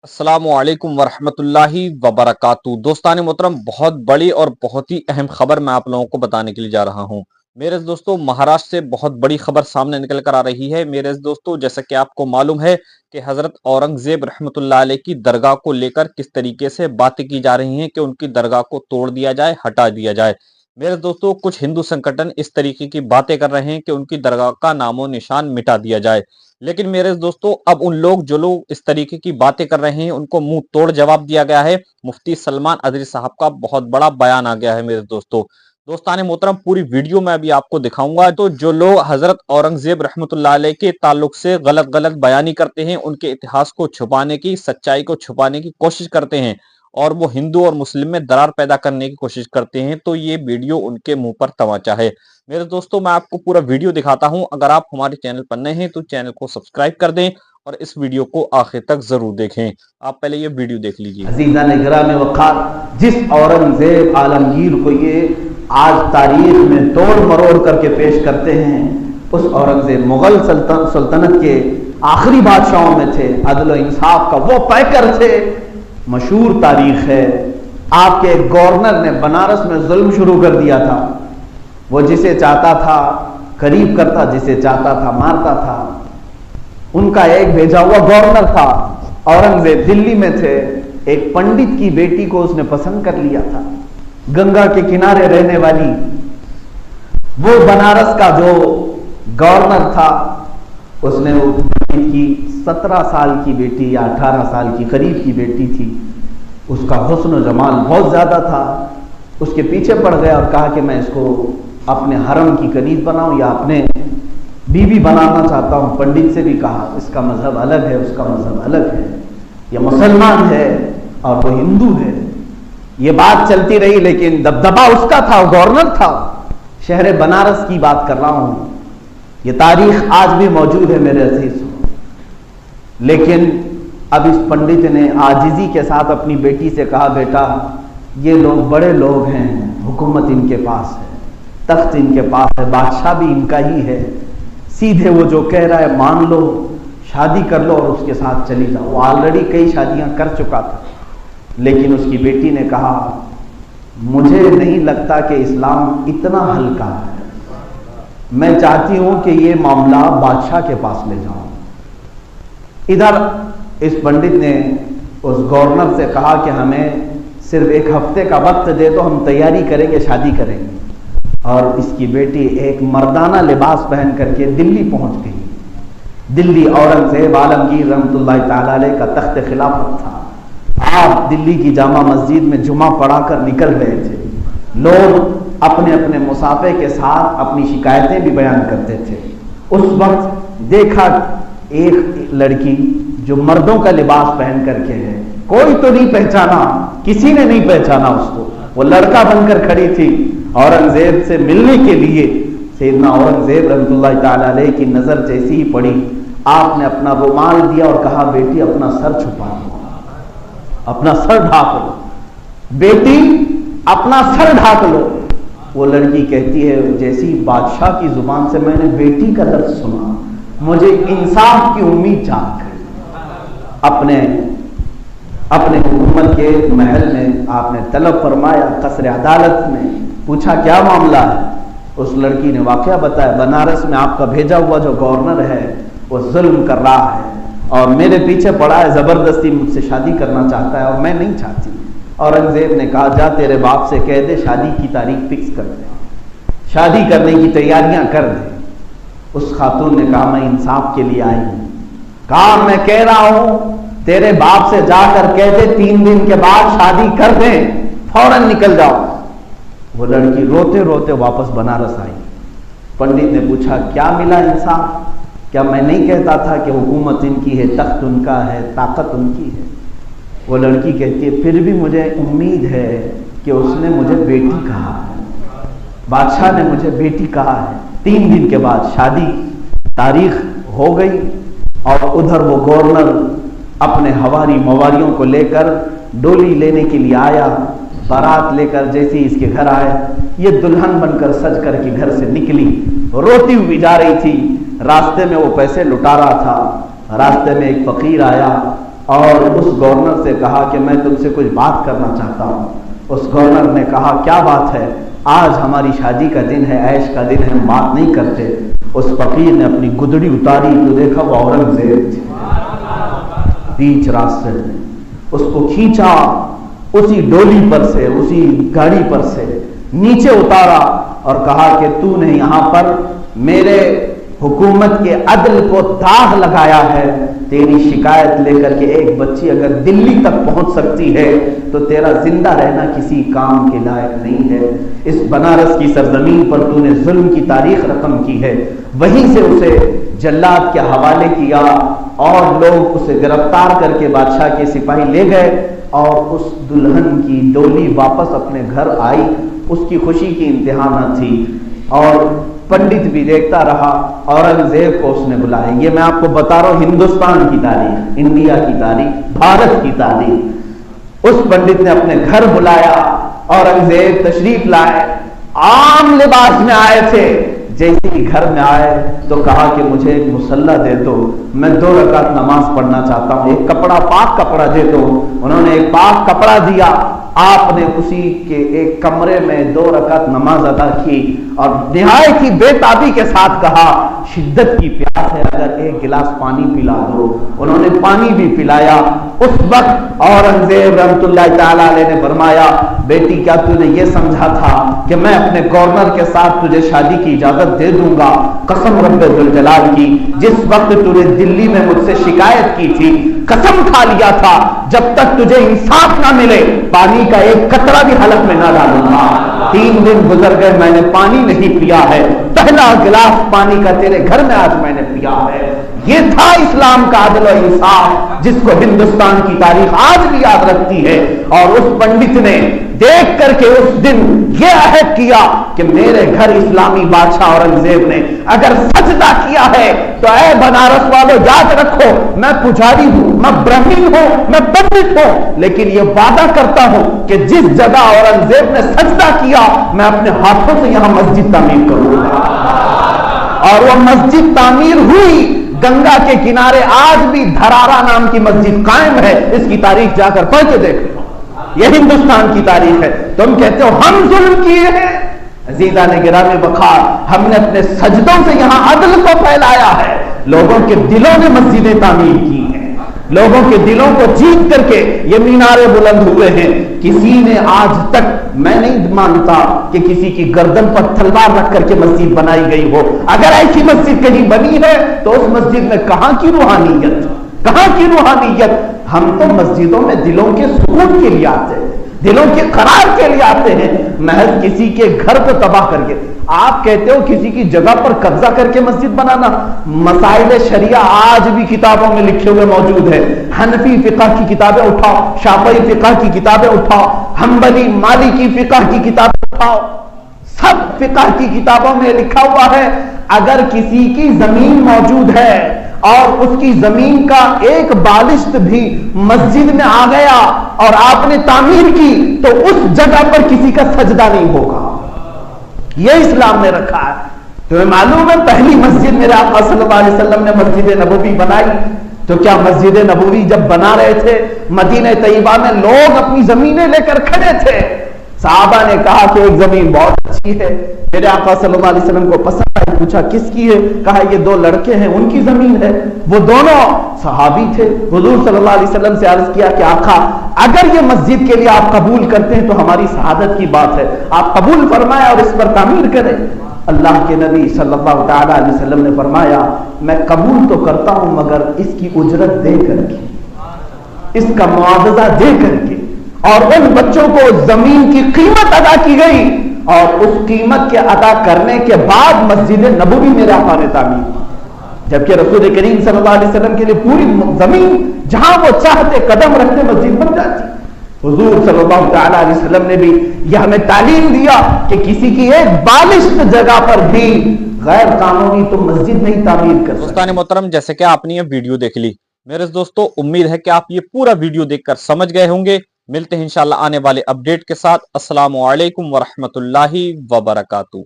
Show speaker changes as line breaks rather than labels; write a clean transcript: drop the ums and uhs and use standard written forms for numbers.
अस्सलामु अलैकुम वरहमतुल्लाहि वबरकातुहू। दोस्तान मोहतरम, बहुत बड़ी और बहुत ही अहम खबर मैं आप लोगों को बताने के लिए जा रहा हूं। मेरे दोस्तों, महाराष्ट्र से बहुत बड़ी खबर सामने निकल कर आ रही है। मेरे दोस्तों, जैसा कि आपको मालूम है कि हजरत औरंगजेब रहमतुल्लाह अलैह की दरगाह को लेकर किस तरीके से बातें की जा रही हैं कि उनकी दरगाह को तोड़ दिया जाए, हटा दिया जाए। मेरे दोस्तों, कुछ हिंदू संगठन इस तरीके की बातें कर रहे हैं कि उनकी दरगाह का नामो निशान मिटा दिया जाए। लेकिन मेरे दोस्तों, अब उन लोग जो लोग इस तरीके की बातें कर रहे हैं उनको मुंह तोड़ जवाब दिया गया है। मुफ्ती सलमान अदरी साहब का बहुत बड़ा बयान आ गया है। मेरे दोस्तों, दोस्तान मोहतरम, पूरी वीडियो में अभी आपको दिखाऊंगा। तो जो लोग हजरत औरंगजेब रहमतुल्लाह अलैह के ताल्लुक से गलत गलत बयानी करते हैं, उनके इतिहास को छुपाने की, सच्चाई को छुपाने की कोशिश करते हैं और वो हिंदू और मुस्लिम में दरार पैदा करने की कोशिश करते हैं, तो ये वीडियो उनके मुंह पर तमाचा है। मेरे दोस्तों, मैं आपको पूरा वीडियो दिखाता हूं। अगर आप हमारे चैनल पर नए हैं तो चैनल को सब्सक्राइब कर दें और इस वीडियो को आखिर तक जरूर देखें। आप पहले ये वीडियो देख लीजिए।
अज़ीज़ान इकराम वक़ार, जिस औरंगजेब आलमगीर को ये आज तारीख में तोड़ मरोड़ करके पेश करते हैं, उस औरंगजेब मुगल सल्तनत के आखिरी बादशाहों में थे, अदल और इंसाफ का वो पैकर थे। मशहूर तारीख है, आपके गवर्नर ने बनारस में जुल्म शुरू कर दिया था। वो जिसे चाहता था करीब करता, जिसे चाहता था मारता था। उनका एक भेजा हुआ गवर्नर था, औरंगजेब दिल्ली में थे। एक पंडित की बेटी को उसने पसंद कर लिया था, गंगा के किनारे रहने वाली। वो बनारस का जो गवर्नर था, उसने वो पंडित की 17 साल की बेटी या 18 साल की करीब की बेटी थी, उसका हुस्न जमाल बहुत ज्यादा था, उसके पीछे पड़ गया और कहा कि मैं इसको अपने हरम की कनीज बनाऊं या अपने बीवी बनाना चाहता हूं। पंडित से भी कहा, इसका मजहब अलग है, उसका मजहब अलग है, यह मुसलमान है और वो हिंदू है। ये बात चलती रही, लेकिन दबदबा उसका था, गवर्नर था। शहर बनारस की बात कर रहा हूं, ये तारीख आज भी मौजूद है मेरे अजीज। लेकिन अब इस पंडित ने आजिजी के साथ अपनी बेटी से कहा, बेटा ये लोग बड़े लोग हैं, हुकूमत इनके पास है, तख्त इनके पास है, बादशाह भी इनका ही है, सीधे वो जो कह रहा है मान लो, शादी कर लो और उसके साथ चली जाओ। वो ऑलरेडी कई शादियां कर चुका था। लेकिन उसकी बेटी ने कहा, मुझे नहीं लगता कि इस्लाम इतना हल्का है, मैं चाहती हूं कि ये मामला बादशाह के पास ले जाऊं। इधर इस पंडित ने उस गवर्नर से कहा कि हमें सिर्फ एक हफ्ते का वक्त दे तो हम तैयारी करेंगे, शादी करेंगे। और इसकी बेटी एक मर्दाना लिबास पहन करके दिल्ली पहुंच गई। दिल्ली औरंगजेब आलमगीर रहमतुल्लाह ताला अलैह का तख्त खिलाफत था। आप दिल्ली की जामा मस्जिद में जुमा पढ़ाकर निकल रहे थे। लोग अपने अपने मुसाफे के साथ अपनी शिकायतें भी बयान करते थे। उस वक्त देखा एक लड़की जो मर्दों का लिबास पहन करके है, कोई तो नहीं पहचाना, किसी ने नहीं पहचाना उसको। वो लड़का बनकर खड़ी थी औरंगजेब से मिलने के लिए। सैयदना औरंगजेब रहमतुल्लाह ताला अलैह की नजर जैसी ही पड़ी, आपने अपना रुमाल दिया और कहा, बेटी अपना सर छुपा लो, अपना सर ढाक लो, बेटी अपना सर ढाक लो। वो लड़की कहती है, जैसी बादशाह की जुबान से मैंने बेटी का लफ्ज सुना, मुझे इंसाफ की उम्मीद जाग गई। अपने हुकूमत के महल में आपने तलब फरमाया, कसर अदालत में पूछा क्या मामला है। उस लड़की ने वाकया बताया, बनारस में आपका भेजा हुआ जो गवर्नर है वो जुल्म कर रहा है और मेरे पीछे पड़ा है, जबरदस्ती मुझसे शादी करना चाहता है और मैं नहीं चाहती। औरंगजेब ने कहा, जा तेरे बाप से कह दे शादी की तारीख फिक्स कर दे, शादी करने की तैयारियां कर दे। उस खातून ने कहा, मैं इंसाफ के लिए आई हूं। कहा, मैं कह रहा हूं तेरे बाप से जाकर कह दे 3 दिन के बाद शादी कर दे, फौरन निकल जाओ। वो लड़की रोते रोते वापस बनारस आई। पंडित ने पूछा, क्या मिला इंसाफ? क्या मैं नहीं कहता था कि हुकूमत इनकी है, तख्त उनका है, ताकत उनकी है? वो लड़की कहती है, फिर भी मुझे उम्मीद है कि उसने मुझे बेटी कहा है, बादशाह ने मुझे बेटी कहा है। 3 दिन के बाद शादी तारीख हो गई और उधर वो गवर्नर अपने हवारी मवारियों को लेकर डोली लेने के लिए आया। बारात लेकर जैसे ही इसके घर आए, ये दुल्हन बनकर सज करके घर से निकली, रोती हुई जा रही थी। रास्ते में वो पैसे लुटा रहा था। रास्ते में एक फकीर आया, اور اس گورنر سے کہا کہ میں تم سے کچھ بات کرنا چاہتا ہوں۔ اس گورنر نے کہا کیا بات ہے؟ آج ہماری شادی کا دن ہے، عیش کا دن ہے، ہم بات نہیں کرتے۔ اس فقیر نے اپنی گدڑی اتاری تو دیکھا وہ اورنگزیب تھی، بیچ راستے میں اس کو کھینچا، اسی ڈولی پر سے، اسی گاڑی پر سے نیچے اتارا اور کہا کہ تو نے یہاں پر میرے حکومت کے عدل کو داغ لگایا ہے، تیری شکایت لے کر کے ایک بچی اگر دلی تک پہنچ سکتی ہے تو تیرا زندہ رہنا کسی کام کے لائق نہیں ہے۔ اس بنارس کی سرزمین پر تو نے ظلم کی تاریخ رقم کی ہے۔ وہیں سے اسے جلاد کے حوالے کیا اور لوگ اسے گرفتار کر کے بادشاہ کے سپاہی لے گئے اور اس دلہن کی ڈولی واپس اپنے گھر آئی۔ اس کی خوشی کی انتہا نہ تھی اور پنڈت بھی دیکھتا رہا۔ اورنگزیب کو اس نے بلایا۔ یہ میں آپ کو بتا رہا ہوں ہندوستان کی تاریخ، انڈیا کی تاریخ، بھارت کی تاریخ۔ اس پنڈت نے اپنے گھر بلایا، اورنگزیب تشریف لائے، عام لباس میں آئے تھے۔ جیسے ہی گھر میں آئے تو کہا کہ مجھے ایک مصلی دے دو، میں 2 رکعت نماز پڑھنا چاہتا ہوں، ایک کپڑا پاک کپڑا دے دو۔ انہوں نے ایک پاک کپڑا دیا، آپ نے اسی کے ایک کمرے میں 2 رکعت نماز ادا کی اور نہایت ہی بے تابی کے ساتھ کہا شدت کی پیاس ہے، اگر ایک گلاس پانی پلا دو۔ انہوں نے پانی بھی پلایا۔ اس وقت اورنگزیب رحمۃ اللہ تعالی علیہ نے فرمایا بیٹی کیا تو نے یہ سمجھا تھا کہ میں اپنے گورنر کے ساتھ تجھے شادی کی اجازت دے دوں گا؟ قسم رب ذوالجلال کی، جس وقت تو نے دلی میں مجھ سے شکایت کی تھی قسم کھا لیا تھا جب تک تجھے انصاف نہ ملے پانی کا ایک قطرہ بھی حلق میں نہ ڈالوں گا۔ 3 دن گزر گئے، میں نے پانی نہیں پیا ہے، پہلا گلاس پانی کا تیرے گھر میں آج میں نے پیا ہے۔ یہ تھا اسلام کا عدل و انصاف جس کو ہندوستان کی تاریخ آج بھی یاد رکھتی ہے۔ اور اس پنڈت نے دیکھ کر کے اس دن یہ عہد کیا کہ میرے گھر اسلامی بادشاہ اورنگزیب نے اگر سجدہ کیا ہے تو اے بنارس والوں یاد رکھو میں پجاری ہوں، میں برہمن ہوں، میں پنڈت ہوں، لیکن یہ وعدہ کرتا ہوں کہ جس جگہ اورنگزیب نے سجدہ کیا میں اپنے ہاتھوں سے یہاں مسجد تعمیر کروں گا۔ اور وہ مسجد تعمیر ہوئی۔ گنگا کے کنارے آج بھی دھرارا نام کی مسجد قائم ہے، اس کی تاریخ جا کر پڑھ کے دیکھ لو، یہ ہندوستان کی تاریخ ہے۔ تم کہتے ہو ہم ظلم کیے ہیں، عزیزان گرامی وقار، ہم نے اپنے سجدوں سے یہاں عدل کو پھیلایا ہے۔ لوگوں کے دلوں نے مسجدیں تعمیر کی ہیں، لوگوں کے دلوں کو جیت کر کے یہ مینارے بلند ہوئے ہیں۔ کسی نے آج تک میں نہیں مانتا کہ کسی کی گردن پر تلوار رکھ کر کے مسجد بنائی گئی ہو۔ اگر ایسی مسجد کہیں بنی ہے تو اس مسجد میں کہاں کی روحانیت، کہاں کی روحانیت؟ ہم تو مسجدوں میں دلوں کے سکون کے لیے آتے ہیں، دلوں کے قرار کے لیے آتے ہیں، محض کسی کے گھر کو تباہ کر کے۔ آپ کہتے ہو کسی کی جگہ پر قبضہ کر کے مسجد بنانا۔ مسائل شریعہ آج بھی کتابوں میں لکھے ہوئے موجود ہے۔ حنفی فقہ کی کتابیں اٹھاؤ، شافعی فقہ کی کتابیں اٹھاؤ، حنبلی مالکی فقہ کی کتابیں اٹھاؤ، سب فقہ کی کتابوں میں لکھا ہوا ہے اگر کسی کی زمین موجود ہے اور اس کی زمین کا ایک بالشت بھی مسجد میں آ گیا اور آپ نے تعمیر کی تو اس جگہ پر کسی کا سجدہ نہیں ہوگا۔ یہ اسلام نے رکھا ہے۔ تمہیں معلوم ہے پہلی مسجد میرے آقا صلی اللہ علیہ وسلم نے مسجد نبوی بنائی تو کیا مسجد نبوی جب بنا رہے تھے مدینہ طیبہ میں لوگ اپنی زمینیں لے کر کھڑے تھے۔ صحابہ نے کہا کہ ایک زمین بہت اچھی ہے، میرے آقا صلی اللہ علیہ وسلم کو پسند آئی، پوچھا کس کی ہے؟ کہا یہ 2 لڑکے ہیں ان کی زمین ہے۔ وہ دونوں صحابی تھے۔ حضور صلی اللہ علیہ وسلم سے عرض کیا کہ آقا اگر یہ مسجد کے لیے آپ قبول کرتے ہیں تو ہماری سعادت کی بات ہے، آپ قبول فرمائیں اور اس پر تعمیر کریں۔ اللہ کے نبی صلی اللہ تعالی علیہ وسلم نے فرمایا میں قبول تو کرتا ہوں مگر اس کی اجرت دے کر کے، اس کا معاوضہ دے کر کے۔ اور ان بچوں کو زمین کی قیمت ادا کی گئی اور اس قیمت کے ادا کرنے کے بعد مسجد نبوی میرے آقا نے تعمیر کی، جبکہ رسول کریم صلی اللہ علیہ وسلم کے لیے پوری زمین جہاں وہ چاہتے قدم رکھتے مسجد بن جاتی۔ حضور صلی اللہ تعالی علیہ وسلم نے بھی یہ ہمیں تعلیم دیا کہ کسی کی ایک بالشت جگہ پر بھی غیر قانونی تو مسجد نہیں تعمیر کر سکتے۔
دوستان محترم، جیسے کہ آپ نے یہ ویڈیو دیکھ لی، میرے دوستو امید ہے کہ آپ یہ پورا ویڈیو دیکھ کر سمجھ گئے ہوں گے۔ ملتے ہیں انشاءاللہ آنے والے اپڈیٹ کے ساتھ۔ السلام علیکم ورحمۃ اللہ وبرکاتہ۔